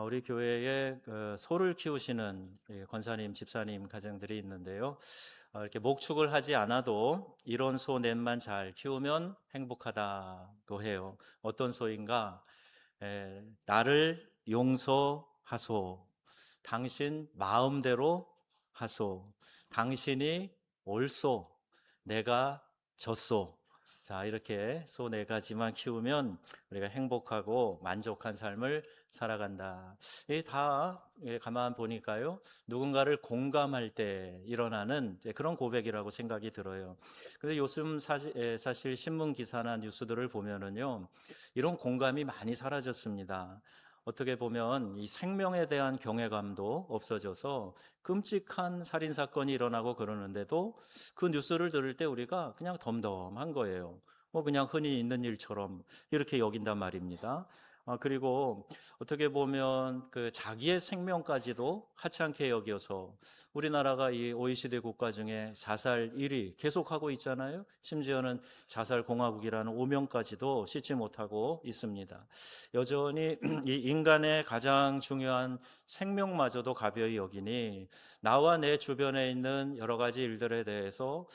우리 교회에 소를 키우시는 권사님, 집사님 가정들이 있는데요. 이렇게 목축을 하지 않아도 이런 소 넷만 잘 키우면 행복하다고 해요. 어떤 소인가? 나를 용서하소. 당신 마음대로 하소. 당신이 옳소. 내가 졌소. 자, 이렇게 소 네 가지만 키우면 우리가 행복하고 만족한 삶을 살아간다. 이게 다 가만 보니까요, 누군가를 공감할 때 일어나는 그런 고백이라고 생각이 들어요. 근데 요즘 사실 신문 기사나 뉴스들을 보면은요, 이런 공감이 많이 사라졌습니다. 어떻게 보면 이 생명에 대한 경외감도 없어져서 끔찍한 살인 사건이 일어나고 그러는데도 그 뉴스를 들을 때 우리가 그냥 덤덤한 거예요. 그냥 흔히 있는 일처럼 이렇게 여긴단 말입니다. 그리고 어떻게 보면 그 자기의 생명까지도 하찮게 여겨서 우리나라가 이 OECD 국가 중에 자살 1위 계속하고 있잖아요. 심지어는 자살 공화국이라는 오명까지도 씻지 못하고 있습니다. 여전히 이 인간의 가장 중요한 생명마저도 가벼이 여기니 나와 내 주변에 있는 여러 가지 일들에 대해서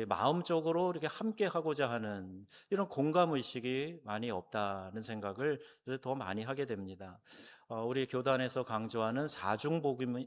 마음적으로 이렇게 함께 하고자 하는 이런 공감 의식이 많이 없다는 생각을 더 많이 하게 됩니다. 우리 교단에서 강조하는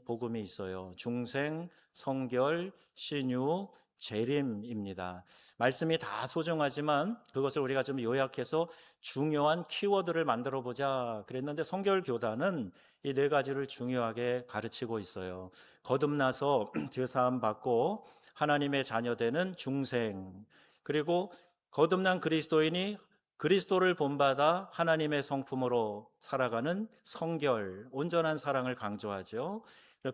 복음이 있어요. 중생, 성결, 신유, 재림입니다. 말씀이 다 소중하지만 그것을 우리가 좀 요약해서 중요한 키워드를 만들어 보자 그랬는데, 성결교단은 이 네 가지를 중요하게 가르치고 있어요. 거듭나서 죄사함 받고 하나님의 자녀되는 중생, 그리고 거듭난 그리스도인이 그리스도를 본받아 하나님의 성품으로 살아가는 성결, 온전한 사랑을 강조하죠.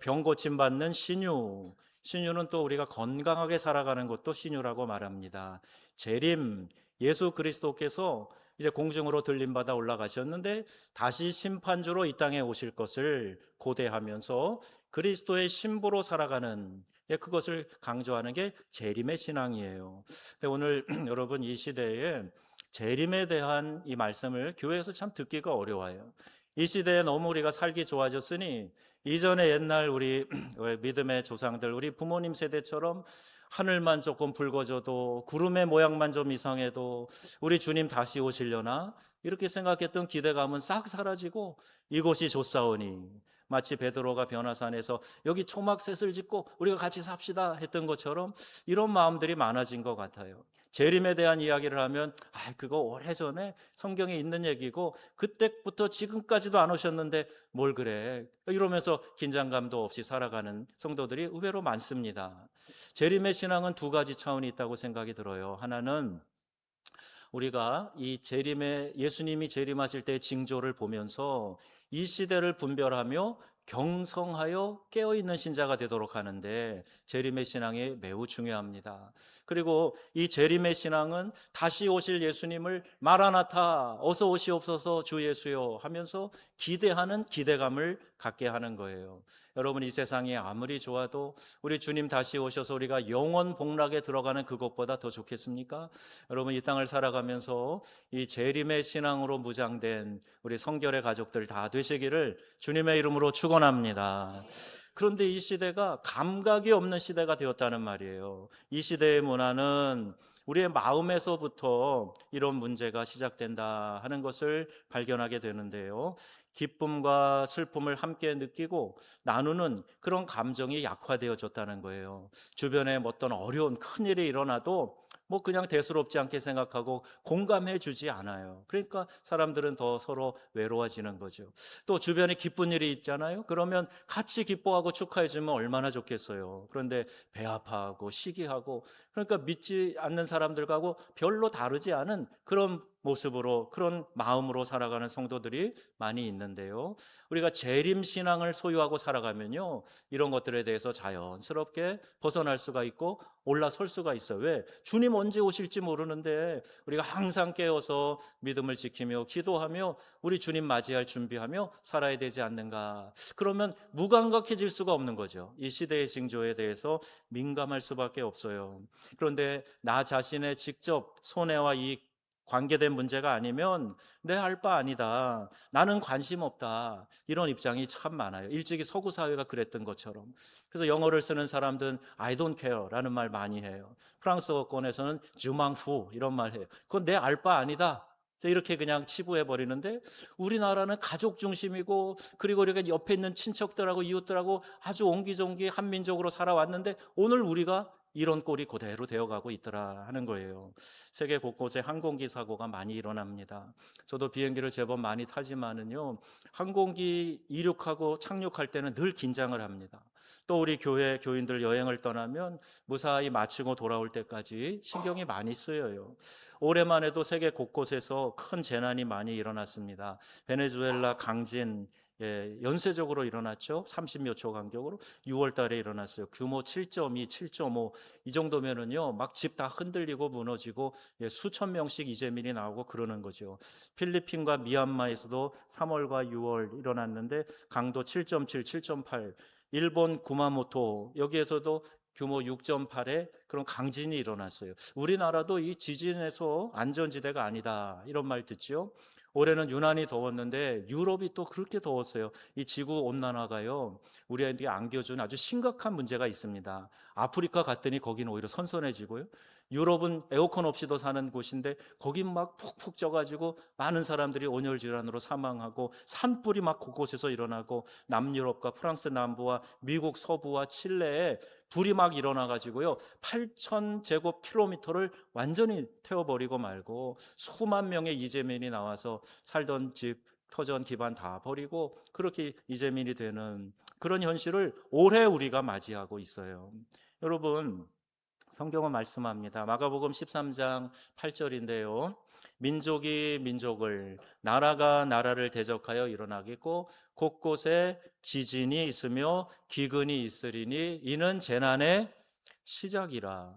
병 고침 받는 신유, 신유는 또 우리가 건강하게 살아가는 것도 신유라고 말합니다. 재림, 예수 그리스도께서 이제 공중으로 들림받아 올라가셨는데 다시 심판주로 이 땅에 오실 것을 고대하면서 그리스도의 신부로 살아가는, 그것을 강조하는 게 재림의 신앙이에요. 근데 오늘 여러분, 이 시대에 재림에 대한 이 말씀을 교회에서 참 듣기가 어려워요. 이 시대에 너무 우리가 살기 좋아졌으니 이전에 옛날 우리 믿음의 조상들, 우리 부모님 세대처럼 하늘만 조금 붉어져도, 구름의 모양만 좀 이상해도 우리 주님 다시 오시려나 이렇게 생각했던 기대감은 싹 사라지고 이곳이 좋사오니, 마치 베드로가 변화산에서 여기 초막셋을 짓고 우리가 같이 삽시다 했던 것처럼 이런 마음들이 많아진 것 같아요. 재림에 대한 이야기를 하면 그거 오래전에 성경에 있는 얘기고 그때부터 지금까지도 안 오셨는데 뭘 그래, 이러면서 긴장감도 없이 살아가는 성도들이 의외로 많습니다. 재림의 신앙은 두 가지 차원이 있다고 생각이 들어요. 하나는 우리가 이 예수님이 재림하실 때의 징조를 보면서 이 시대를 분별하며 경성하여 깨어있는 신자가 되도록 하는데 재림의 신앙이 매우 중요합니다. 그리고 이 재림의 신앙은 다시 오실 예수님을 마라나타, 어서 오시옵소서 주 예수여 하면서 기대하는 기대감을 갖게 하는 거예요. 여러분, 이 세상이 아무리 좋아도 우리 주님 다시 오셔서 우리가 영원 복락에 들어가는 그것보다 더 좋겠습니까? 여러분, 이 땅을 살아가면서 이 재림의 신앙으로 무장된 우리 성결의 가족들 다 되시기를 주님의 이름으로 축원합니다. 그런데 이 시대가 감각이 없는 시대가 되었다는 말이에요. 이 시대의 문화는 우리의 마음에서부터 이런 문제가 시작된다 하는 것을 발견하게 되는데요. 기쁨과 슬픔을 함께 느끼고 나누는 그런 감정이 약화되어졌다는 거예요. 주변에 어떤 어려운 큰일이 일어나도 그냥 대수롭지 않게 생각하고 공감해 주지 않아요. 그러니까 사람들은 더 서로 외로워지는 거죠. 또 주변에 기쁜 일이 있잖아요. 그러면 같이 기뻐하고 축하해 주면 얼마나 좋겠어요. 그런데 배 아파하고 시기하고, 그러니까 믿지 않는 사람들하고 별로 다르지 않은 그런 모습으로, 그런 마음으로 살아가는 성도들이 많이 있는데요. 우리가 재림 신앙을 소유하고 살아가면요, 이런 것들에 대해서 자연스럽게 벗어날 수가 있고 올라설 수가 있어요. 왜? 주님 언제 오실지 모르는데 우리가 항상 깨어서 믿음을 지키며 기도하며 우리 주님 맞이할 준비하며 살아야 되지 않는가. 그러면 무감각해질 수가 없는 거죠. 이 시대의 징조에 대해서 민감할 수밖에 없어요. 그런데 나 자신의 직접 손해와 이익 관계된 문제가 아니면 내 알 바 아니다, 나는 관심 없다, 이런 입장이 참 많아요. 일찍이 서구 사회가 그랬던 것처럼. 그래서 영어를 쓰는 사람들은 I don't care 라는 말 많이 해요. 프랑스어권에서는 주망후 이런 말 해요. 그건 내 알 바 아니다, 이렇게 그냥 치부해 버리는데, 우리나라는 가족 중심이고, 그리고 이렇게 옆에 있는 친척들하고 이웃들하고 아주 옹기종기 한민족으로 살아왔는데 오늘 우리가 이런 꼴이 그대로 되어가고 있더라 하는 거예요. 세계 곳곳에 항공기 사고가 많이 일어납니다. 저도 비행기를 제법 많이 타지만은요, 항공기 이륙하고 착륙할 때는 늘 긴장을 합니다. 또 우리 교회 교인들 여행을 떠나면 무사히 마치고 돌아올 때까지 신경이 많이 쓰여요. 올해만 해도 세계 곳곳에서 큰 재난이 많이 일어났습니다. 베네수엘라 강진, 연쇄적으로 일어났죠. 30몇 초 간격으로 6월 달에 일어났어요. 규모 7.2, 7.5 이 정도면은요, 막 집 다 흔들리고 무너지고 수천 명씩 이재민이 나오고 그러는 거죠. 필리핀과 미얀마에서도 3월과 6월 일어났는데 강도 7.7, 7.8. 일본 구마모토 여기에서도 규모 6.8의 그런 강진이 일어났어요. 우리나라도 이 지진에서 안전지대가 아니다, 이런 말 듣지요. 올해는 유난히 더웠는데 유럽이 또 그렇게 더웠어요. 이 지구 온난화가요, 우리에게 안겨준 아주 심각한 문제가 있습니다. 아프리카 갔더니 거기는 오히려 선선해지고요, 유럽은 에어컨 없이도 사는 곳인데 거긴 막 푹푹 쪄가지고 많은 사람들이 온열 질환으로 사망하고 산불이 막 곳곳에서 일어나고, 남유럽과 프랑스 남부와 미국 서부와 칠레에 불이 막 일어나가지고요, 8,000제곱킬로미터를 완전히 태워버리고 말고, 수만 명의 이재민이 나와서 살던 집, 터전 기반 다 버리고 그렇게 이재민이 되는 그런 현실을 올해 우리가 맞이하고 있어요. 여러분, 성경은 말씀합니다. 마가복음 13장 8절인데요. 민족이 민족을, 나라가 나라를 대적하여 일어나겠고 곳곳에 지진이 있으며 기근이 있으리니 이는 재난의 시작이라.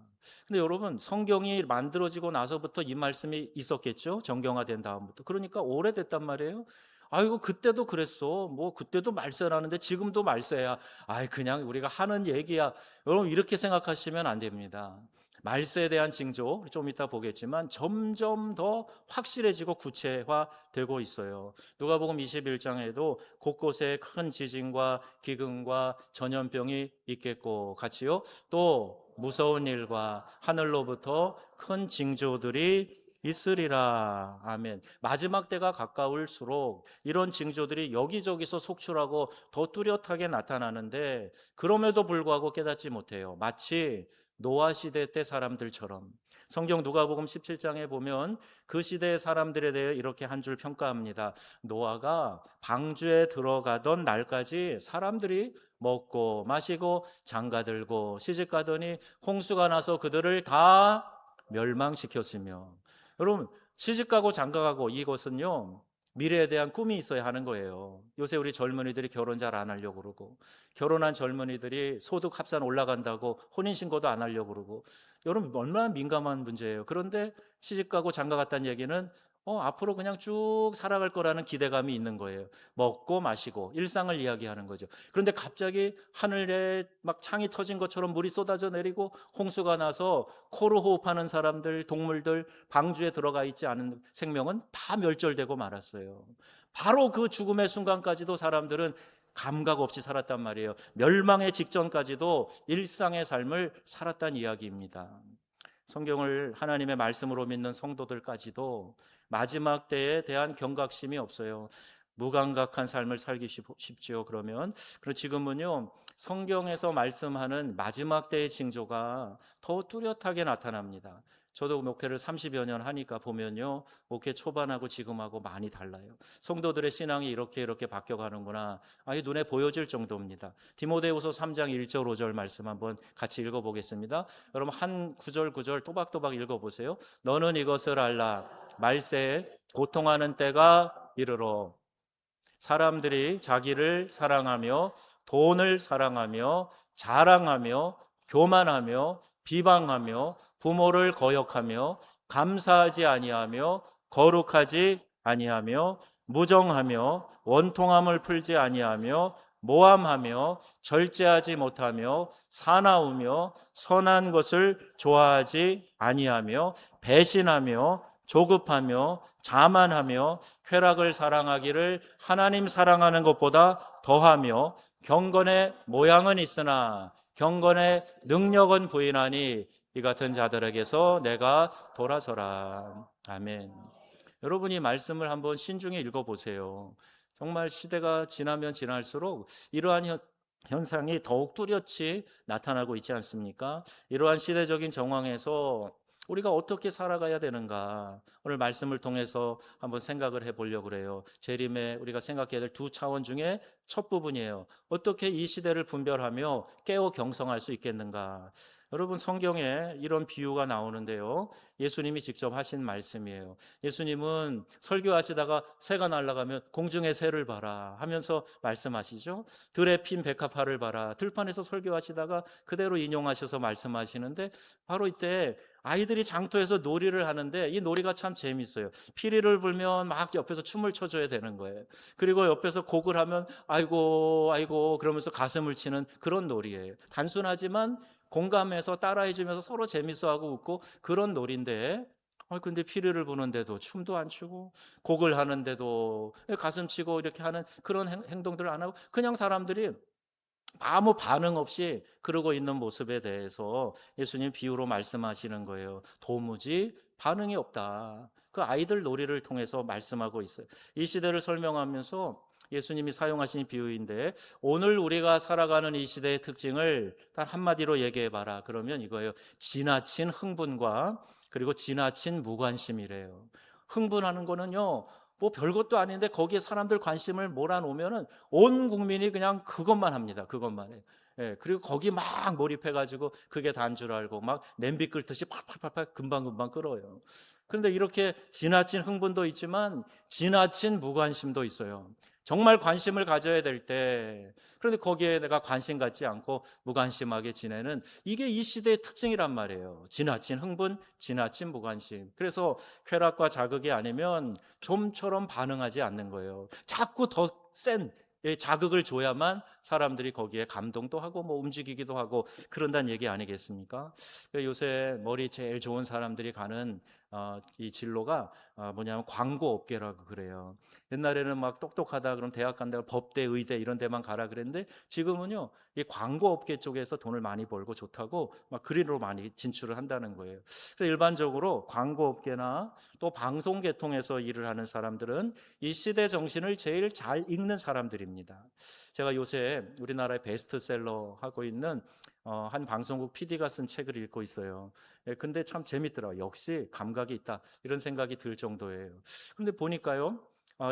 근데 여러분, 성경이 만들어지고 나서부터 이 말씀이 있었겠죠? 정경화된 다음부터. 그러니까 오래됐단 말이에요. 아이고, 그때도 그랬어. 뭐 그때도 말세라는데 지금도 말세야. 아이, 그냥 우리가 하는 얘기야. 여러분, 이렇게 생각하시면 안 됩니다. 말세에 대한 징조 좀 이따 보겠지만 점점 더 확실해지고 구체화되고 있어요. 누가복음 21장에도 곳곳에 큰 지진과 기근과 전염병이 있겠고 같이요, 또 무서운 일과 하늘로부터 큰 징조들이 있으리라. 아멘. 마지막 때가 가까울수록 이런 징조들이 여기저기서 속출하고 더 뚜렷하게 나타나는데, 그럼에도 불구하고 깨닫지 못해요. 마치 노아 시대 때 사람들처럼. 성경 누가복음 17장에 보면 그 시대의 사람들에 대해 이렇게 한 줄 평가합니다. 노아가 방주에 들어가던 날까지 사람들이 먹고 마시고 장가들고 시집가더니 홍수가 나서 그들을 다 멸망시켰으며. 여러분, 시집가고 장가가고 이것은요, 미래에 대한 꿈이 있어야 하는 거예요. 요새 우리 젊은이들이 결혼 잘 안 하려고 그러고, 결혼한 젊은이들이 소득 합산 올라간다고 혼인신고도 안 하려고 그러고, 여러분 얼마나 민감한 문제예요. 그런데 시집가고 장가갔다는 얘기는 앞으로 그냥 쭉 살아갈 거라는 기대감이 있는 거예요. 먹고 마시고 일상을 이야기하는 거죠. 그런데 갑자기 하늘에 막 창이 터진 것처럼 물이 쏟아져 내리고 홍수가 나서 코로 호흡하는 사람들, 동물들, 방주에 들어가 있지 않은 생명은 다 멸절되고 말았어요. 바로 그 죽음의 순간까지도 사람들은 감각 없이 살았단 말이에요. 멸망의 직전까지도 일상의 삶을 살았단 이야기입니다. 성경을 하나님의 말씀으로 믿는 성도들까지도 마지막 때에 대한 경각심이 없어요. 무감각한 삶을 살기 쉽지요. 그러면 지금은요, 성경에서 말씀하는 마지막 때의 징조가 더 뚜렷하게 나타납니다. 저도 목회를 30여 년 하니까 보면요, 목회 초반하고 지금하고 많이 달라요. 성도들의 신앙이 이렇게 바뀌어가는구나, 아예 눈에 보여질 정도입니다. 디모데후서 3장 1절 5절 말씀 한번 같이 읽어보겠습니다. 여러분, 한 구절 또박또박 읽어보세요. 너는 이것을 알라. 말세에 고통하는 때가 이르러 사람들이 자기를 사랑하며 돈을 사랑하며 자랑하며 교만하며 비방하며 부모를 거역하며 감사하지 아니하며 거룩하지 아니하며 무정하며 원통함을 풀지 아니하며 모함하며 절제하지 못하며 사나우며 선한 것을 좋아하지 아니하며 배신하며 조급하며 자만하며 쾌락을 사랑하기를 하나님 사랑하는 것보다 더하며 경건의 모양은 있으나 경건의 능력은 부인하니 이 같은 자들에게서 내가 돌아서라. 아멘. 여러분이 말씀을 한번 신중히 읽어보세요. 정말 시대가 지나면 지날수록 이러한 현상이 더욱 뚜렷이 나타나고 있지 않습니까? 이러한 시대적인 정황에서 우리가 어떻게 살아가야 되는가, 오늘 말씀을 통해서 한번 생각을 해보려고 그래요. 재림에 우리가 생각해야 될 두 차원 중에 첫 부분이에요. 어떻게 이 시대를 분별하며 깨어 경성할 수 있겠는가. 여러분, 성경에 이런 비유가 나오는데요, 예수님이 직접 하신 말씀이에요. 예수님은 설교하시다가 새가 날아가면 공중의 새를 봐라 하면서 말씀하시죠. 들에 핀 백합화를 봐라. 들판에서 설교하시다가 그대로 인용하셔서 말씀하시는데, 바로 이때 아이들이 장터에서 놀이를 하는데 이 놀이가 참 재밌어요. 피리를 불면 막 옆에서 춤을 춰줘야 되는 거예요. 그리고 옆에서 곡을 하면 아이고 아이고 그러면서 가슴을 치는 그런 놀이예요. 단순하지만 공감해서 따라해주면서 서로 재밌어하고 웃고 그런 놀인데, 근데 피리를 부는데도 춤도 안 추고 곡을 하는데도 가슴 치고 이렇게 하는 그런 행동들을 안 하고 그냥 사람들이 아무 반응 없이 그러고 있는 모습에 대해서 예수님 비유로 말씀하시는 거예요. 도무지 반응이 없다. 그 아이들 놀이를 통해서 말씀하고 있어요. 이 시대를 설명하면서 예수님이 사용하신 비유인데, 오늘 우리가 살아가는 이 시대의 특징을 단 한마디로 얘기해 봐라. 그러면 이거예요. 지나친 흥분과 그리고 지나친 무관심이래요. 흥분하는 거는요, 뭐 별것도 아닌데 거기에 사람들 관심을 몰아놓으면은 온 국민이 그냥 그것만 합니다. 그것만 해요. 예, 그리고 거기 막 몰입해가지고 그게 단 줄 알고 막 냄비 끓듯이 팍팍팍팍 금방금방 끓어요. 그런데 이렇게 지나친 흥분도 있지만 지나친 무관심도 있어요. 정말 관심을 가져야 될 때, 그런데 거기에 내가 관심 갖지 않고 무관심하게 지내는, 이게 이 시대의 특징이란 말이에요. 지나친 흥분, 지나친 무관심. 그래서 쾌락과 자극이 아니면 좀처럼 반응하지 않는 거예요. 자꾸 더 센 자극을 줘야만 사람들이 거기에 감동도 하고 뭐 움직이기도 하고 그런다는 얘기 아니겠습니까? 요새 머리 제일 좋은 사람들이 가는 이 진로가 뭐냐면 광고 업계라고 그래요. 옛날에는 막 똑똑하다 그럼 대학 간다고 법대, 의대 이런 데만 가라 그랬는데, 지금은요 이 광고 업계 쪽에서 돈을 많이 벌고 좋다고 막 그리로 많이 진출을 한다는 거예요. 그래서 일반적으로 광고 업계나 또 방송 계통에서 일을 하는 사람들은 이 시대 정신을 제일 잘 읽는 사람들입니다. 제가 요새 우리나라의 베스트셀러 하고 있는 한 방송국 PD가 쓴 책을 읽고 있어요. 근데 참 재밌더라고요. 역시 감각이 있다 이런 생각이 들 정도예요. 근데 보니까요,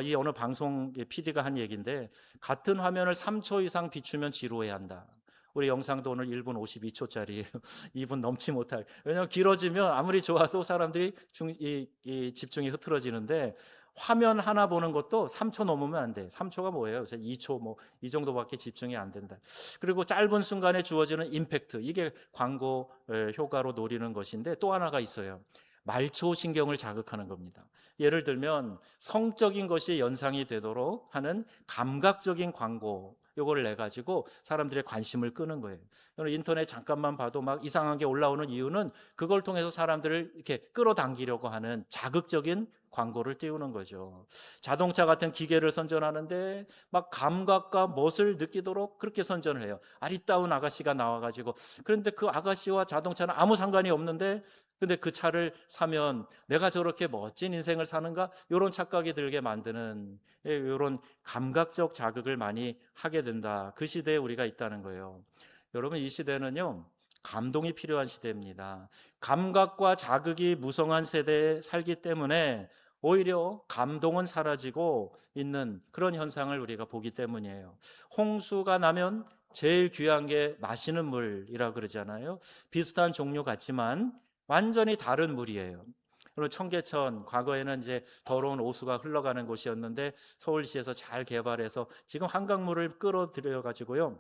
이 어느 방송 PD가 한 얘기인데, 같은 화면을 3초 이상 비추면 지루해야 한다. 우리 영상도 오늘 1분 52초짜리예요. 2분 넘지 못할. 왜냐하면 길어지면 아무리 좋아도 사람들이 이 집중이 흐트러지는데, 화면 하나 보는 것도 3초 넘으면 안 돼. 3초가 뭐예요? 2초 뭐 이 정도밖에 집중이 안 된다. 그리고 짧은 순간에 주어지는 임팩트, 이게 광고 효과로 노리는 것인데, 또 하나가 있어요. 말초 신경을 자극하는 겁니다. 예를 들면 성적인 것이 연상이 되도록 하는 감각적인 광고, 요거를 내 가지고 사람들의 관심을 끄는 거예요. 인터넷 잠깐만 봐도 막 이상한 게 올라오는 이유는 그걸 통해서 사람들을 이렇게 끌어당기려고 하는 자극적인 광고를 띄우는 거죠. 자동차 같은 기계를 선전하는데 막 감각과 멋을 느끼도록 그렇게 선전을 해요. 아리따운 아가씨가 나와가지고, 그런데 그 아가씨와 자동차는 아무 상관이 없는데, 근데 그 차를 사면 내가 저렇게 멋진 인생을 사는가? 이런 착각이 들게 만드는 이런 감각적 자극을 많이 하게 된다. 그 시대에 우리가 있다는 거예요. 여러분, 이 시대는요, 감동이 필요한 시대입니다. 감각과 자극이 무성한 세대에 살기 때문에 오히려 감동은 사라지고 있는 그런 현상을 우리가 보기 때문이에요. 홍수가 나면 제일 귀한 게 마시는 물이라 그러잖아요. 비슷한 종류 같지만 완전히 다른 물이에요. 그리고 청계천, 과거에는 이제 더러운 오수가 흘러가는 곳이었는데 서울시에서 잘 개발해서 지금 한강물을 끌어들여 가지고요,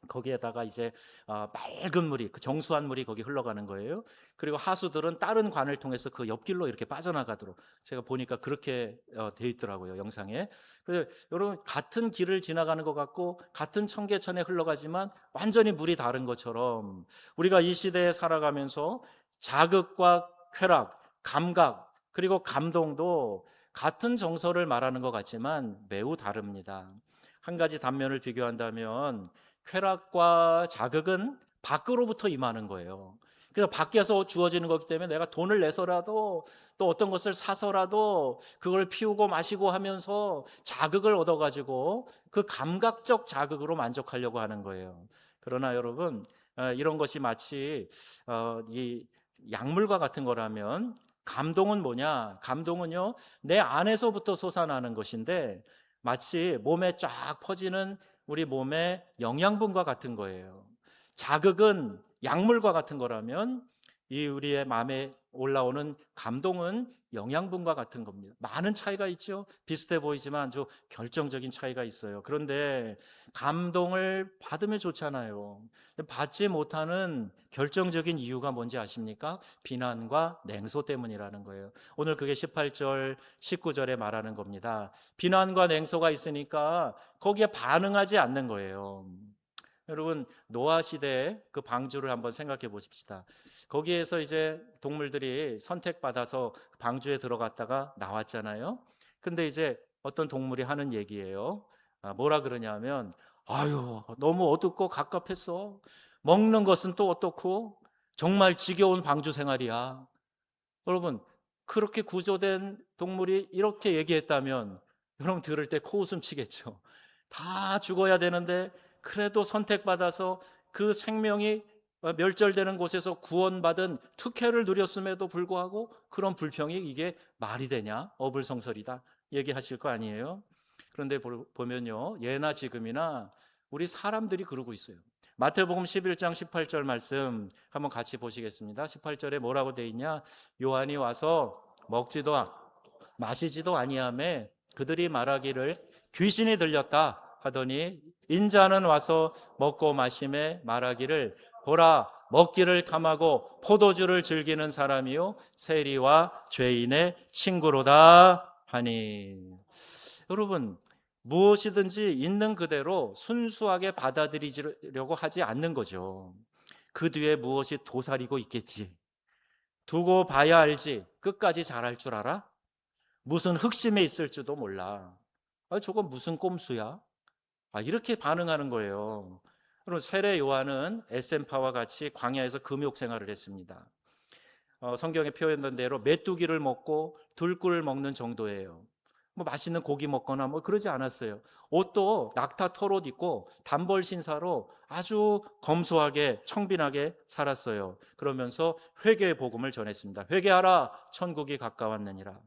거기에다가 이제 맑은 물이, 그 정수한 물이 거기 흘러가는 거예요. 그리고 하수들은 다른 관을 통해서 그 옆길로 이렇게 빠져나가도록, 제가 보니까 그렇게 돼 있더라고요, 영상에. 그래서 여러분, 같은 길을 지나가는 것 같고 같은 청계천에 흘러가지만 완전히 물이 다른 것처럼, 우리가 이 시대에 살아가면서 자극과 쾌락, 감각, 그리고 감동도 같은 정서를 말하는 것 같지만 매우 다릅니다. 한 가지 단면을 비교한다면 쾌락과 자극은 밖으로부터 임하는 거예요. 그래서 밖에서 주어지는 거기 때문에 내가 돈을 내서라도 또 어떤 것을 사서라도 그걸 피우고 마시고 하면서 자극을 얻어가지고 그 감각적 자극으로 만족하려고 하는 거예요. 그러나 여러분, 이런 것이 마치 이 약물과 같은 거라면, 감동은 뭐냐? 감동은요, 내 안에서부터 솟아나는 것인데 마치 몸에 쫙 퍼지는 우리 몸의 영양분과 같은 거예요. 자극은 약물과 같은 거라면 이 우리의 마음에 올라오는 감동은 영양분과 같은 겁니다. 많은 차이가 있죠. 비슷해 보이지만 아주 결정적인 차이가 있어요. 그런데 감동을 받으면 좋잖아요. 받지 못하는 결정적인 이유가 뭔지 아십니까? 비난과 냉소 때문이라는 거예요. 오늘 그게 18절, 19절에 말하는 겁니다. 비난과 냉소가 있으니까 거기에 반응하지 않는 거예요. 여러분, 노아 시대의 그 방주를 한번 생각해 보십시다. 거기에서 이제 동물들이 선택받아서 방주에 들어갔다가 나왔잖아요. 근데 이제 어떤 동물이 하는 얘기예요. 뭐라 그러냐면, 아유, 너무 어둡고 갑갑했어. 먹는 것은 또 어떻고 정말 지겨운 방주 생활이야. 여러분, 그렇게 구조된 동물이 이렇게 얘기했다면 여러분 들을 때 코웃음 치겠죠. 다 죽어야 되는데 그래도 선택받아서 그 생명이 멸절되는 곳에서 구원받은 특혜를 누렸음에도 불구하고 그런 불평이 이게 말이 되냐? 어불성설이다 얘기하실 거 아니에요? 그런데 보면요, 예나 지금이나 우리 사람들이 그러고 있어요. 마태복음 11장 18절 말씀 한번 같이 보시겠습니다. 18절에 뭐라고 돼 있냐? 요한이 와서 먹지도 마시지도 아니하매 그들이 말하기를 귀신이 들렸다 하더니 인자는 와서 먹고 마심에 말하기를 보라, 먹기를 탐하고 포도주를 즐기는 사람이요 세리와 죄인의 친구로다 하니. 여러분, 무엇이든지 있는 그대로 순수하게 받아들이려고 하지 않는 거죠. 그 뒤에 무엇이 도사리고 있겠지. 두고 봐야 알지. 끝까지 잘할 줄 알아? 무슨 흑심에 있을지도 몰라. 저건 무슨 꼼수야? 이렇게 반응하는 거예요. 그럼 세례 요한은 에센파와 같이 광야에서 금욕 생활을 했습니다. 성경에 표현된 대로 메뚜기를 먹고 들꿀을 먹는 정도예요. 뭐 맛있는 고기 먹거나 뭐 그러지 않았어요. 옷도 낙타 털옷 입고 단벌 신사로 아주 검소하게 청빈하게 살았어요. 그러면서 회개의 복음을 전했습니다. 회개하라, 천국이 가까웠느니라.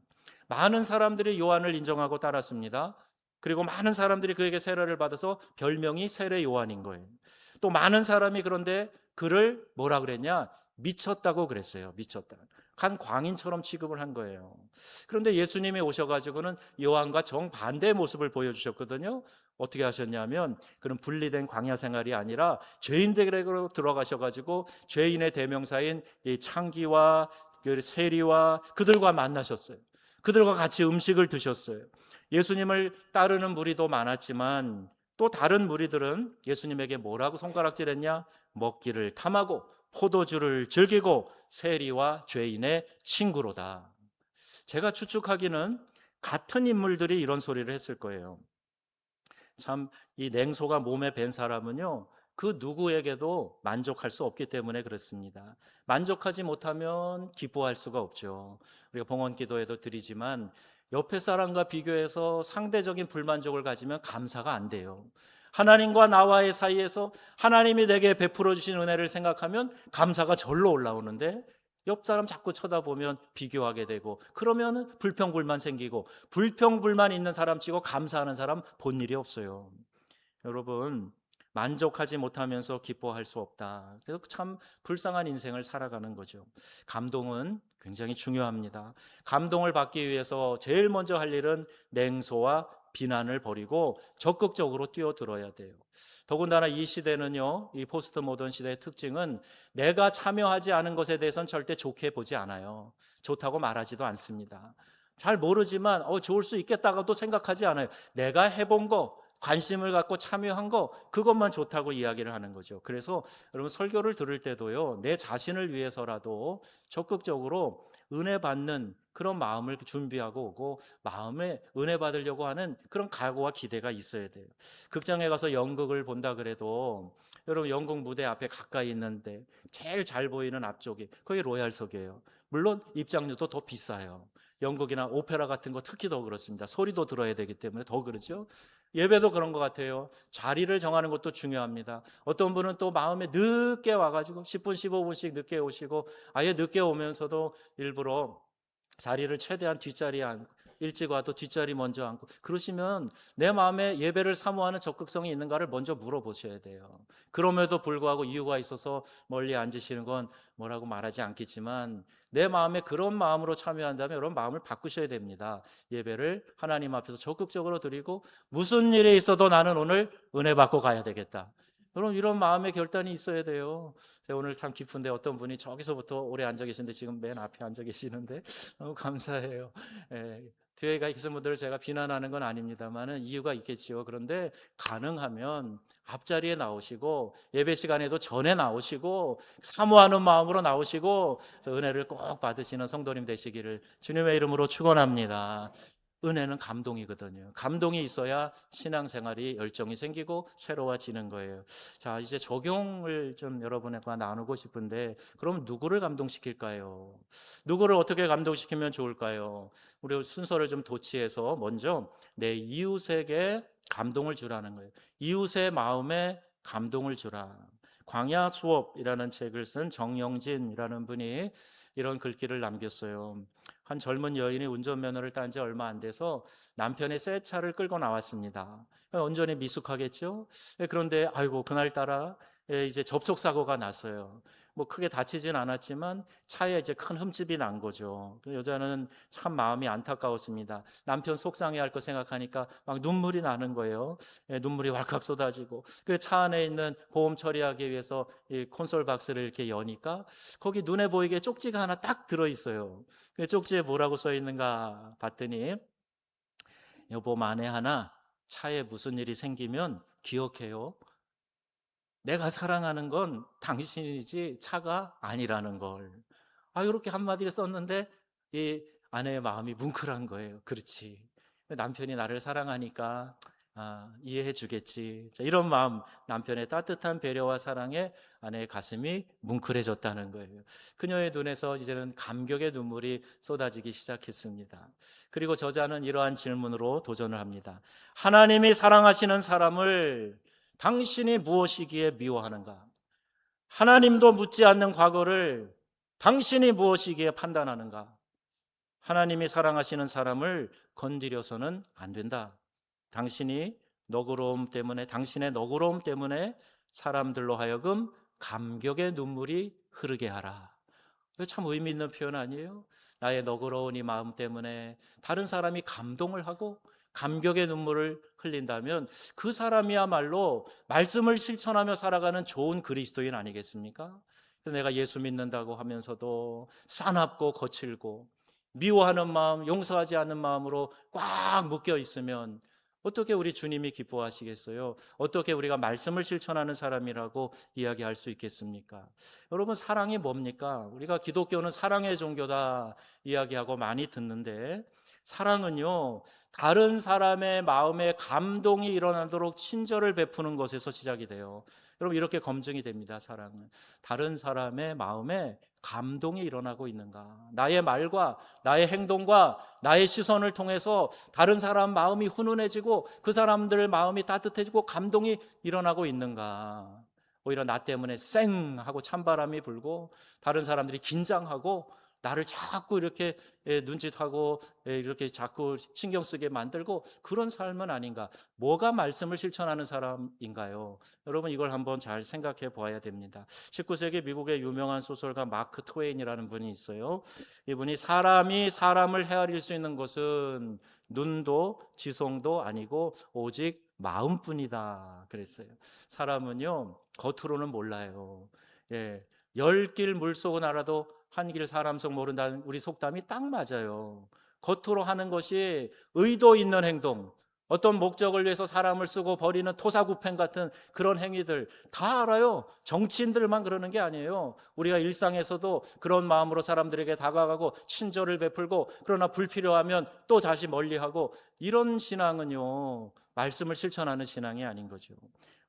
많은 사람들이 요한을 인정하고 따랐습니다. 그리고 많은 사람들이 그에게 세례를 받아서 별명이 세례 요한인 거예요. 또 많은 사람이 그런데 그를 뭐라 그랬냐? 미쳤다고 그랬어요. 미쳤다. 한 광인처럼 취급을 한 거예요. 그런데 예수님이 오셔가지고는 요한과 정반대의 모습을 보여주셨거든요. 어떻게 하셨냐면 그런 분리된 광야 생활이 아니라 죄인들에게로 들어가셔가지고 죄인의 대명사인 이 창기와 세리와 그들과 만나셨어요. 그들과 같이 음식을 드셨어요. 예수님을 따르는 무리도 많았지만 또 다른 무리들은 예수님에게 뭐라고 손가락질했냐? 먹기를 탐하고 포도주를 즐기고 세리와 죄인의 친구로다. 제가 추측하기는 같은 인물들이 이런 소리를 했을 거예요. 참, 이 냉소가 몸에 밴 사람은요, 그 누구에게도 만족할 수 없기 때문에 그렇습니다. 만족하지 못하면 기뻐할 수가 없죠. 우리가 봉헌 기도에도 드리지만 옆에 사람과 비교해서 상대적인 불만족을 가지면 감사가 안 돼요. 하나님과 나와의 사이에서 하나님이 내게 베풀어 주신 은혜를 생각하면 감사가 절로 올라오는데 옆 사람 자꾸 쳐다보면 비교하게 되고 그러면 불평불만 생기고 불평불만 있는 사람 치고 감사하는 사람 본 일이 없어요. 여러분, 만족하지 못하면서 기뻐할 수 없다. 그래서 참 불쌍한 인생을 살아가는 거죠. 감동은 굉장히 중요합니다. 감동을 받기 위해서 제일 먼저 할 일은 냉소와 비난을 버리고 적극적으로 뛰어들어야 돼요. 더군다나 이 시대는요, 이 포스트 모던 시대의 특징은 내가 참여하지 않은 것에 대해서는 절대 좋게 보지 않아요. 좋다고 말하지도 않습니다. 잘 모르지만 좋을 수 있겠다고도 생각하지 않아요. 내가 해본 거, 관심을 갖고 참여한 거, 그것만 좋다고 이야기를 하는 거죠. 그래서 여러분 설교를 들을 때도요, 내 자신을 위해서라도 적극적으로 은혜 받는 그런 마음을 준비하고 오고 마음에 은혜 받으려고 하는 그런 각오와 기대가 있어야 돼요. 극장에 가서 연극을 본다 그래도 여러분 연극 무대 앞에 가까이 있는데 제일 잘 보이는 앞쪽이 거기 로얄석이에요. 물론 입장료도 더 비싸요. 연극이나 오페라 같은 거 특히 더 그렇습니다. 소리도 들어야 되기 때문에 더 그렇죠. 예배도 그런 것 같아요. 자리를 정하는 것도 중요합니다. 어떤 분은 또 마음에 늦게 와가지고 10분, 15분씩 늦게 오시고 아예 늦게 오면서도 일부러 자리를 최대한 뒷자리에 앉고 일찍 와도 뒷자리 먼저 앉고 그러시면 내 마음에 예배를 사모하는 적극성이 있는가를 먼저 물어보셔야 돼요. 그럼에도 불구하고 이유가 있어서 멀리 앉으시는 건 뭐라고 말하지 않겠지만 내 마음에 그런 마음으로 참여한다면 여러분 마음을 바꾸셔야 됩니다. 예배를 하나님 앞에서 적극적으로 드리고 무슨 일이 있어도 나는 오늘 은혜 받고 가야 되겠다. 여러분 이런 마음의 결단이 있어야 돼요. 제가 오늘 참 기쁜데 어떤 분이 저기서부터 오래 앉아 계시는데 지금 맨 앞에 앉아 계시는데 너무 감사해요. 예, 뒤에 계신 분들을 제가 비난하는 건 아닙니다만은 이유가 있겠지요. 그런데 가능하면 앞자리에 나오시고 예배 시간에도 전에 나오시고 사모하는 마음으로 나오시고 은혜를 꼭 받으시는 성도님 되시기를 주님의 이름으로 축원합니다. 은혜는 감동이거든요. 감동이 있어야 신앙생활이 열정이 생기고 새로워지는 거예요. 자, 이제 적용을 좀 여러분과 나누고 싶은데 그럼 누구를 감동시킬까요? 누구를 어떻게 감동시키면 좋을까요? 우리 순서를 좀 도치해서 먼저 내 이웃에게 감동을 주라는 거예요. 이웃의 마음에 감동을 주라. 광야 수업이라는 책을 쓴 정영진이라는 분이 이런 글귀를 남겼어요. 한 젊은 여인이 운전면허를 딴 지 얼마 안 돼서 남편의 새 차를 끌고 나왔습니다. 운전이 미숙하겠죠? 그런데 아이고 그날따라 이제 접촉사고가 났어요. 뭐 크게 다치진 않았지만 차에 이제 큰 흠집이 난 거죠. 그 여자는 참 마음이 안타까웠습니다. 남편 속상해할 거 생각하니까 막 눈물이 나는 거예요. 눈물이 왈칵 쏟아지고 그 차 안에 있는 보험 처리하기 위해서 이 콘솔 박스를 이렇게 여니까 거기 눈에 보이게 쪽지가 하나 딱 들어 있어요. 그 쪽지에 뭐라고 써 있는가 봤더니 여보 만에 하나 차에 무슨 일이 생기면 기억해요. 내가 사랑하는 건 당신이지 차가 아니라는 걸. 이렇게 한마디를 썼는데 이 아내의 마음이 뭉클한 거예요. 그렇지. 남편이 나를 사랑하니까 이해해 주겠지. 자, 이런 마음, 남편의 따뜻한 배려와 사랑에 아내의 가슴이 뭉클해졌다는 거예요. 그녀의 눈에서 이제는 감격의 눈물이 쏟아지기 시작했습니다. 그리고 저자는 이러한 질문으로 도전을 합니다. 하나님이 사랑하시는 사람을 당신이 무엇이기에 미워하는가? 하나님도 묻지 않는 과거를 당신이 무엇이기에 판단하는가? 하나님이 사랑하시는 사람을 건드려서는 안 된다. 당신의 너그러움 때문에 사람들로 하여금 감격의 눈물이 흐르게 하라. 참 의미 있는 표현 아니에요? 나의 너그러운 이 마음 때문에 다른 사람이 감동을 하고 감격의 눈물을 흘린다면 그 사람이야말로 말씀을 실천하며 살아가는 좋은 그리스도인 아니겠습니까? 내가 예수 믿는다고 하면서도 싸납고 거칠고 미워하는 마음, 용서하지 않는 마음으로 꽉 묶여 있으면 어떻게 우리 주님이 기뻐하시겠어요? 어떻게 우리가 말씀을 실천하는 사람이라고 이야기할 수 있겠습니까? 여러분 사랑이 뭡니까? 우리가 기독교는 사랑의 종교다 이야기하고 많이 듣는데 사랑은요 다른 사람의 마음에 감동이 일어나도록 친절을 베푸는 것에서 시작이 돼요. 여러분 이렇게 검증이 됩니다. 사랑은 다른 사람의 마음에 감동이 일어나고 있는가? 나의 말과 나의 행동과 나의 시선을 통해서 다른 사람 마음이 훈훈해지고 그 사람들 마음이 따뜻해지고 감동이 일어나고 있는가? 오히려 나 때문에 쌩 하고 찬바람이 불고 다른 사람들이 긴장하고 나를 자꾸 이렇게 눈짓하고 이렇게 자꾸 신경 쓰게 만들고 그런 삶은 아닌가? 뭐가 말씀을 실천하는 사람인가요? 여러분 이걸 한번 잘 생각해 보아야 됩니다. 19세기 미국의 유명한 소설가 마크 트웨인이라는 분이 있어요. 이분이 사람이 사람을 헤아릴 수 있는 것은 눈도 지성도 아니고 오직 마음뿐이다 그랬어요. 사람은요 겉으로는 몰라요. 열 길 물속은 알아도 한 길 사람 속 모른다는 우리 속담이 딱 맞아요. 겉으로 하는 것이 의도 있는 행동, 어떤 목적을 위해서 사람을 쓰고 버리는 토사구팽 같은 그런 행위들 다 알아요. 정치인들만 그러는 게 아니에요. 우리가 일상에서도 그런 마음으로 사람들에게 다가가고 친절을 베풀고, 그러나 불필요하면 또 다시 멀리하고, 이런 신앙은요, 말씀을 실천하는 신앙이 아닌 거죠.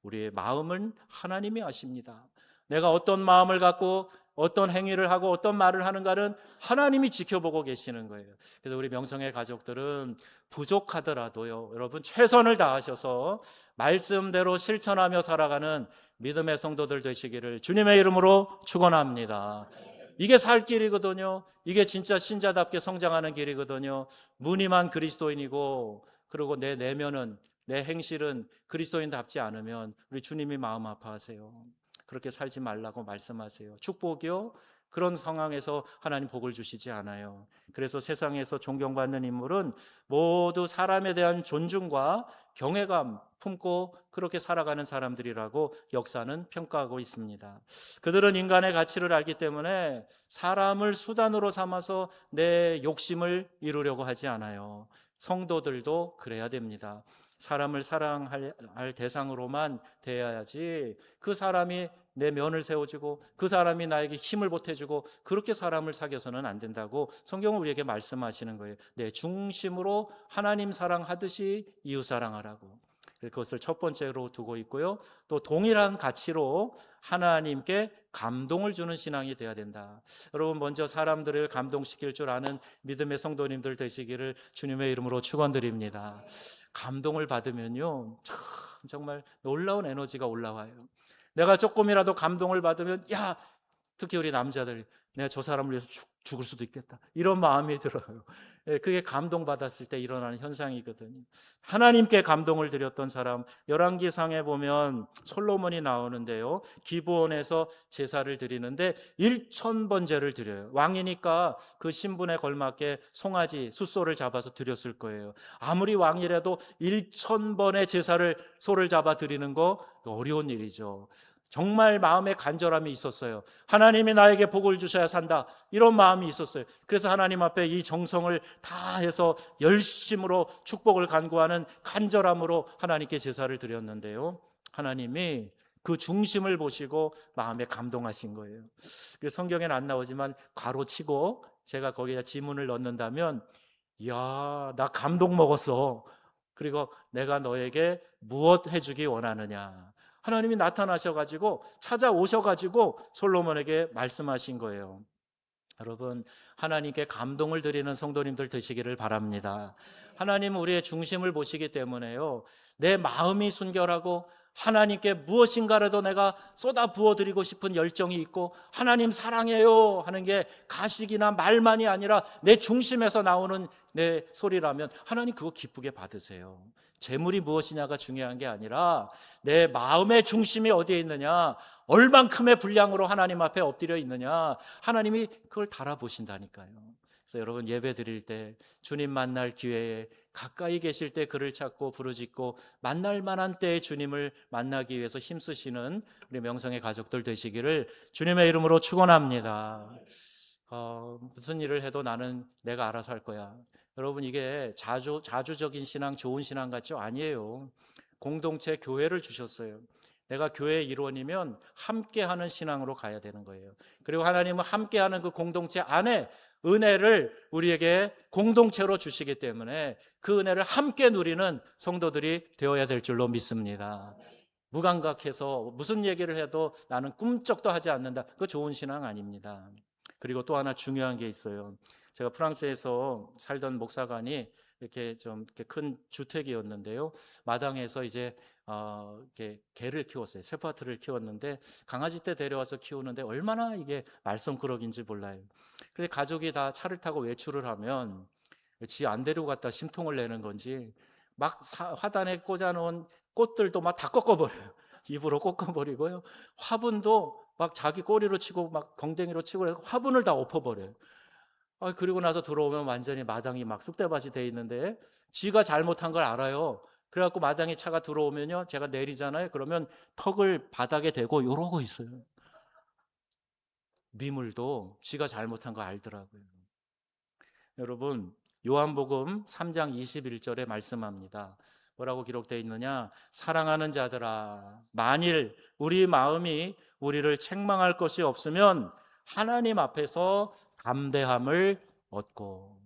우리의 마음은 하나님이 아십니다. 내가 어떤 마음을 갖고 어떤 행위를 하고 어떤 말을 하는가는 하나님이 지켜보고 계시는 거예요. 그래서 우리 명성의 가족들은 부족하더라도요, 여러분 최선을 다하셔서 말씀대로 실천하며 살아가는 믿음의 성도들 되시기를 주님의 이름으로 축원합니다. 이게 살 길이거든요. 이게 진짜 신자답게 성장하는 길이거든요. 무늬만 그리스도인이고, 그리고 내 내면은, 내 행실은 그리스도인답지 않으면 우리 주님이 마음 아파하세요. 그렇게 살지 말라고 말씀하세요. 축복이요? 그런 상황에서 하나님 복을 주시지 않아요. 그래서 세상에서 존경받는 인물은 모두 사람에 대한 존중과 경외감 품고 그렇게 살아가는 사람들이라고 역사는 평가하고 있습니다. 그들은 인간의 가치를 알기 때문에 사람을 수단으로 삼아서 내 욕심을 이루려고 하지 않아요. 성도들도 그래야 됩니다. 사람을 사랑할 대상으로만 대해야지, 그 사람이 내 면을 세워주고 그 사람이 나에게 힘을 보태주고 그렇게 사람을 사귀어서는 안 된다고 성경은 우리에게 말씀하시는 거예요. 내 중심으로 하나님 사랑하듯이 이웃 사랑하라고. 그것을 첫 번째로 두고 있고요. 또 동일한 가치로 하나님께 감동을 주는 신앙이 되어야 된다. 여러분, 먼저 사람들을 감동시킬 줄 아는 믿음의 성도님들 되시기를 주님의 이름으로 축원드립니다. 감동을 받으면요, 정말 놀라운 에너지가 올라와요. 내가 조금이라도 감동을 받으면, 야, 특히 우리 남자들, 내가 저 사람을 위해서 죽을 수도 있겠다, 이런 마음이 들어요. 그게 감동받았을 때 일어나는 현상이거든요. 하나님께 감동을 드렸던 사람, 열왕기상에 보면 솔로몬이 나오는데요, 기브온에서 제사를 드리는데 1000번제를 드려요. 왕이니까 그 신분에 걸맞게 송아지, 숫소를 잡아서 드렸을 거예요. 아무리 왕이라도 1000번의 제사를, 소를 잡아 드리는 거 어려운 일이죠. 정말 마음에 간절함이 있었어요. 하나님이 나에게 복을 주셔야 산다, 이런 마음이 있었어요. 그래서 하나님 앞에 이 정성을 다해서 열심으로 축복을 간구하는 간절함으로 하나님께 제사를 드렸는데요, 하나님이 그 중심을 보시고 마음에 감동하신 거예요. 성경에는 안 나오지만 괄호치고 제가 거기다 지문을 넣는다면, 이야, 나 감동 먹었어. 그리고 내가 너에게 무엇 해주기 원하느냐. 하나님이 나타나셔가지고, 찾아오셔가지고 솔로몬에게 말씀하신 거예요. 여러분, 하나님께 감동을 드리는 성도님들 되시기를 바랍니다. 하나님은 우리의 중심을 보시기 때문에요, 내 마음이 순결하고 하나님께 무엇인가라도 내가 쏟아 부어드리고 싶은 열정이 있고 하나님 사랑해요 하는 게 가식이나 말만이 아니라 내 중심에서 나오는 내 소리라면 하나님 그거 기쁘게 받으세요. 재물이 무엇이냐가 중요한 게 아니라 내 마음의 중심이 어디에 있느냐, 얼만큼의 분량으로 하나님 앞에 엎드려 있느냐, 하나님이 그걸 달아보신다니까요. 그래서 여러분, 예배 드릴 때, 주님 만날 기회에 가까이 계실 때 그를 찾고 부르짖고 만날 만한 때에 주님을 만나기 위해서 힘쓰시는 우리 명성의 가족들 되시기를 주님의 이름으로 축원합니다. 무슨 일을 해도 나는 내가 알아서 할 거야. 여러분, 이게 자주적인 신앙, 좋은 신앙 같죠? 아니에요. 공동체 교회를 주셨어요. 내가 교회의 일원이면 함께하는 신앙으로 가야 되는 거예요. 그리고 하나님은 함께하는 그 공동체 안에 은혜를 우리에게 공동체로 주시기 때문에 그 은혜를 함께 누리는 성도들이 되어야 될 줄로 믿습니다. 무감각해서 무슨 얘기를 해도 나는 꿈쩍도 하지 않는다, 그거 좋은 신앙 아닙니다. 그리고 또 하나 중요한 게 있어요. 제가 프랑스에서 살던 목사관이 이렇게 좀 이렇게 큰 주택이었는데요, 마당에서 이제 이렇게 개를 키웠어요. 세파트를 키웠는데 강아지 때 데려와서 키우는데 얼마나 이게 말썽꾸러기인지 몰라요. 근데 가족이 다 차를 타고 외출을 하면 지 안 데리고 갔다 심통을 내는 건지 막 화단에 꽂아놓은 꽃들도 막 다 꺾어버려요. 입으로 꺾어버리고요. 화분도 막 자기 꼬리로 치고 막 엉덩이로 치고 해서 화분을 다 엎어버려요. 그리고 나서 들어오면 완전히 마당이 막 쑥대밭이 돼 있는데 지가 잘못한 걸 알아요. 그래갖고 마당에 차가 들어오면요, 제가 내리잖아요. 그러면 턱을 바닥에 대고 이러고 있어요. 미물도 지가 잘못한 거 알더라고요. 여러분, 요한복음 3장 21절에 말씀합니다. 뭐라고 기록되어 있느냐? 사랑하는 자들아, 만일 우리 마음이 우리를 책망할 것이 없으면 하나님 앞에서 담대함을 얻고.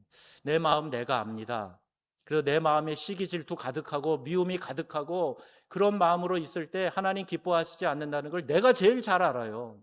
내 마음 내가 압니다. 그래서 내 마음에 시기 질투 가득하고 미움이 가득하고 그런 마음으로 있을 때 하나님 기뻐하시지 않는다는 걸 내가 제일 잘 알아요.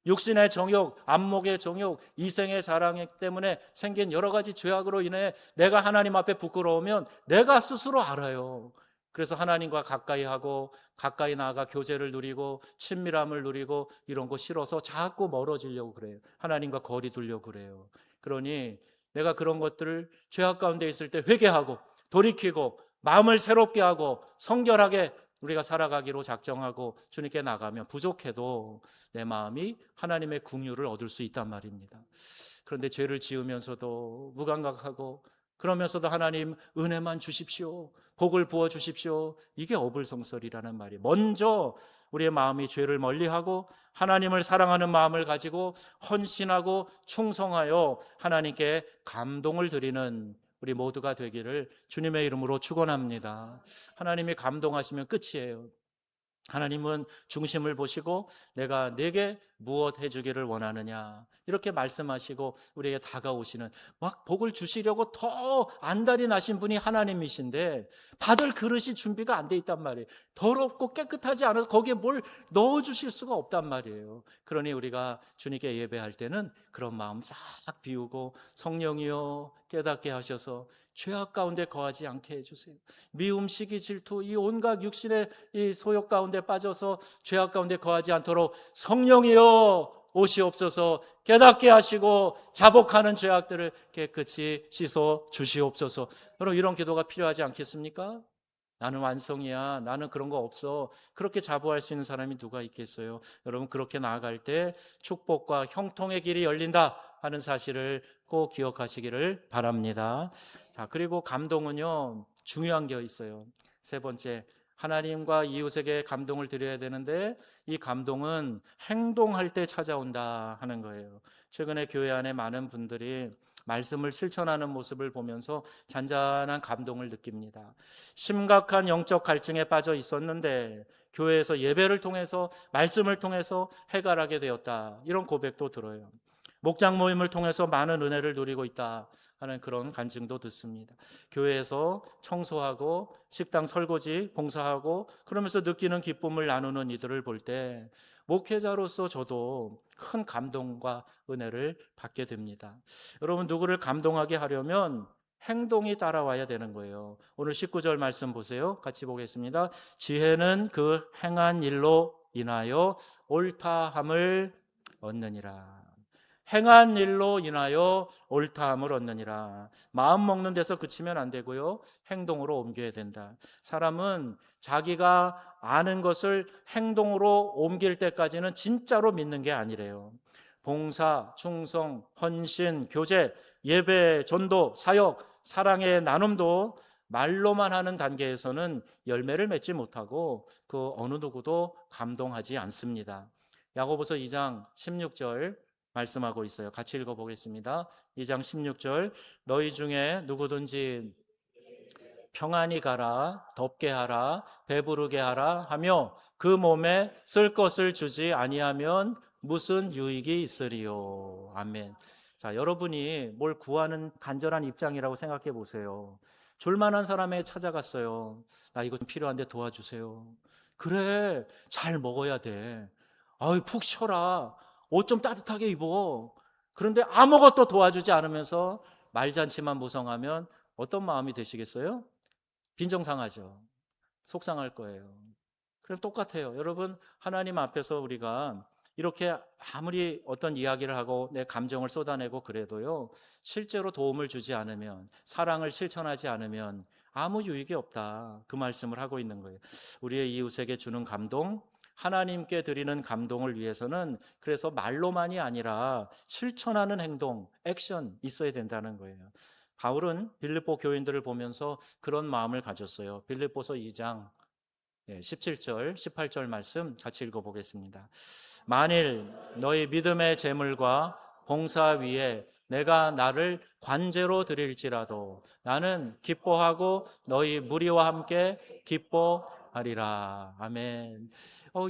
육신의 정욕, 안목의 정욕, 이생의 자랑 때문에 생긴 여러 가지 죄악으로 인해 내가 하나님 앞에 부끄러우면 내가 스스로 알아요. 그래서 하나님과 가까이 하고 가까이 나아가 교제를 누리고 친밀함을 누리고 이런 거 싫어서 자꾸 멀어지려고 그래요. 하나님과 거리 두려고 그래요. 그러니 내가 그런 것들을 죄악 가운데 있을 때 회개하고 돌이키고 마음을 새롭게 하고 성결하게 우리가 살아가기로 작정하고 주님께 나가면 부족해도 내 마음이 하나님의 긍휼을 얻을 수 있단 말입니다. 그런데 죄를 지으면서도 무감각하고 그러면서도 하나님 은혜만 주십시오, 복을 부어 주십시오, 이게 어불성설이라는 말이에요. 먼저 우리의 마음이 죄를 멀리하고 하나님을 사랑하는 마음을 가지고 헌신하고 충성하여 하나님께 감동을 드리는 우리 모두가 되기를 주님의 이름으로 축원합니다. 하나님이 감동하시면 끝이에요. 하나님은 중심을 보시고 내가 내게 무엇 해주기를 원하느냐 이렇게 말씀하시고 우리에게 다가오시는, 막 복을 주시려고 더 안달이 나신 분이 하나님이신데 받을 그릇이 준비가 안 돼 있단 말이에요. 더럽고 깨끗하지 않아서 거기에 뭘 넣어주실 수가 없단 말이에요. 그러니 우리가 주님께 예배할 때는 그런 마음 싹 비우고 성령이여 깨닫게 하셔서 죄악 가운데 거하지 않게 해주세요. 미움, 시기, 질투 이 온갖 육신의 이 소욕 가운데 빠져서 죄악 가운데 거하지 않도록 성령이여 오시옵소서, 깨닫게 하시고 자복하는 죄악들을 깨끗이 씻어 주시옵소서. 여러분 이런 기도가 필요하지 않겠습니까? 나는 완성이야, 나는 그런 거 없어, 그렇게 자부할 수 있는 사람이 누가 있겠어요? 여러분 그렇게 나아갈 때 축복과 형통의 길이 열린다 하는 사실을 꼭 기억하시기를 바랍니다. 자, 그리고 감동은요 중요한 게 있어요. 세 번째, 하나님과 이웃에게 감동을 드려야 되는데 이 감동은 행동할 때 찾아온다 하는 거예요. 최근에 교회 안에 많은 분들이 말씀을 실천하는 모습을 보면서 잔잔한 감동을 느낍니다. 심각한 영적 갈증에 빠져 있었는데 교회에서 예배를 통해서 말씀을 통해서 해결하게 되었다, 이런 고백도 들어요. 목장 모임을 통해서 많은 은혜를 누리고 있다 하는 그런 간증도 듣습니다. 교회에서 청소하고 식당 설거지 봉사하고 그러면서 느끼는 기쁨을 나누는 이들을 볼 때 목회자로서 저도 큰 감동과 은혜를 받게 됩니다. 여러분 누구를 감동하게 하려면 행동이 따라와야 되는 거예요. 오늘 19절 말씀 보세요. 같이 보겠습니다. 지혜는 그 행한 일로 인하여 옳다함을 얻느니라. 행한 일로 인하여 옳다함을 얻느니라. 마음 먹는 데서 그치면 안 되고요, 행동으로 옮겨야 된다. 사람은 자기가 아는 것을 행동으로 옮길 때까지는 진짜로 믿는 게 아니래요. 봉사, 충성, 헌신, 교제, 예배, 전도, 사역, 사랑의 나눔도 말로만 하는 단계에서는 열매를 맺지 못하고 그 어느 누구도 감동하지 않습니다. 야고보서 2장 16절 말씀하고 있어요. 같이 읽어보겠습니다. 2장 16절, 너희 중에 누구든지 평안히 가라, 덥게 하라, 배부르게 하라 하며 그 몸에 쓸 것을 주지 아니하면 무슨 유익이 있으리요. 아멘. 자, 여러분이 뭘 구하는 간절한 입장이라고 생각해 보세요. 줄만한 사람에 찾아갔어요. 나 이거 좀 필요한데 도와주세요. 그래, 잘 먹어야 돼. 아유, 푹 쉬어라. 옷 좀 따뜻하게 입어. 그런데 아무것도 도와주지 않으면서 말잔치만 무성하면 어떤 마음이 되시겠어요? 빈정상하죠. 속상할 거예요. 그럼 똑같아요. 여러분, 하나님 앞에서 우리가 이렇게 아무리 어떤 이야기를 하고 내 감정을 쏟아내고 그래도요, 실제로 도움을 주지 않으면, 사랑을 실천하지 않으면 아무 유익이 없다, 그 말씀을 하고 있는 거예요. 우리의 이웃에게 주는 감동, 하나님께 드리는 감동을 위해서는 그래서 말로만이 아니라 실천하는 행동, 액션 있어야 된다는 거예요. 바울은 빌립보 교인들을 보면서 그런 마음을 가졌어요. 빌립보서 2장 17절, 18절 말씀 같이 읽어보겠습니다. 만일 너희 믿음의 재물과 봉사 위에 내가 나를 관제로 드릴지라도 나는 기뻐하고 너희 무리와 함께 기뻐하리라. 아멘.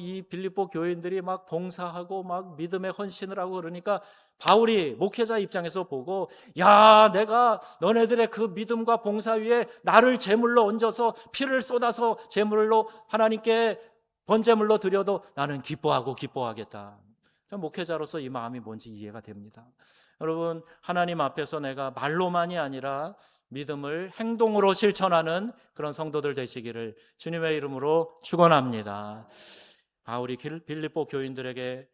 이 빌립보 교인들이 막 봉사하고 막 믿음에 헌신을 하고 그러니까 바울이 목회자 입장에서 보고, 야, 내가 너네들의 그 믿음과 봉사 위에 나를 제물로 얹어서 피를 쏟아서 제물로 하나님께 번제물로 드려도 나는 기뻐하겠다. 목회자로서 이 마음이 뭔지 이해가 됩니다. 여러분, 하나님 앞에서 내가 말로만이 아니라 믿음을 행동으로 실천하는 그런 성도들 되시기를 주님의 이름으로 축원합니다. 바울이 빌립보 교인들에게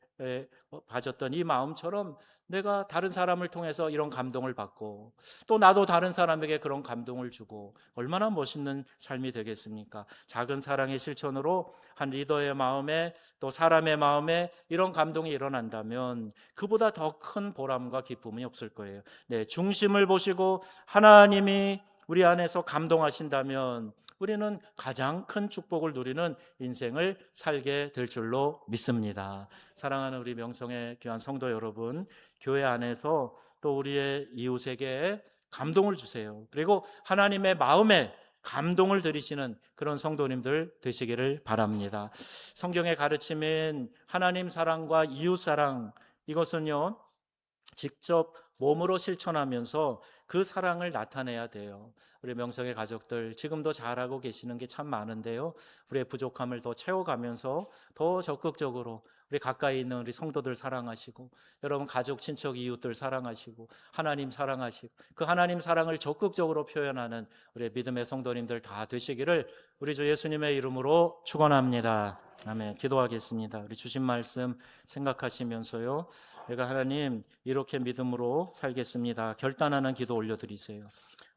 가졌던 이 마음처럼 내가 다른 사람을 통해서 이런 감동을 받고 또 나도 다른 사람에게 그런 감동을 주고 얼마나 멋있는 삶이 되겠습니까? 작은 사랑의 실천으로 한 리더의 마음에 또 사람의 마음에 이런 감동이 일어난다면 그보다 더 큰 보람과 기쁨이 없을 거예요. 네, 중심을 보시고 하나님이 우리 안에서 감동하신다면 우리는 가장 큰 축복을 누리는 인생을 살게 될 줄로 믿습니다. 사랑하는 우리 명성의 귀한 성도 여러분, 교회 안에서 또 우리의 이웃에게 감동을 주세요. 그리고 하나님의 마음에 감동을 들이시는 그런 성도님들 되시기를 바랍니다. 성경의 가르침인 하나님 사랑과 이웃 사랑, 이것은요 직접 몸으로 실천하면서 그 사랑을 나타내야 돼요. 우리 명성의 가족들 지금도 잘하고 계시는 게 참 많은데요, 우리의 부족함을 더 채워가면서 더 적극적으로 우리 가까이 있는 우리 성도들 사랑하시고 여러분 가족, 친척, 이웃들 사랑하시고 하나님 사랑하시고 그 하나님 사랑을 적극적으로 표현하는 우리 믿음의 성도님들 다 되시기를 우리 주 예수님의 이름으로 축원합니다. 아멘. 기도하겠습니다. 우리 주신 말씀 생각하시면서요, 내가 하나님 이렇게 믿음으로 살겠습니다. 결단하는 기도 올려드리세요.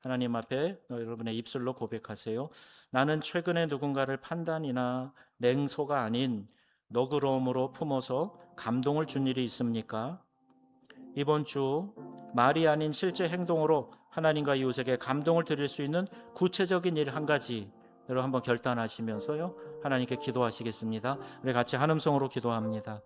하나님 앞에 여러분의 입술로 고백하세요. 나는 최근에 누군가를 판단이나 냉소가 아닌 너그러움으로 품어서 감동을 준 일이 있습니까? 이번 주 말이 아닌 실제 행동으로 하나님과 이웃에게 감동을 드릴 수 있는 구체적인 일 한 가지 여러분 한번 결단하시면서요 하나님께 기도하시겠습니다. 우리 같이 한음성으로 기도합니다.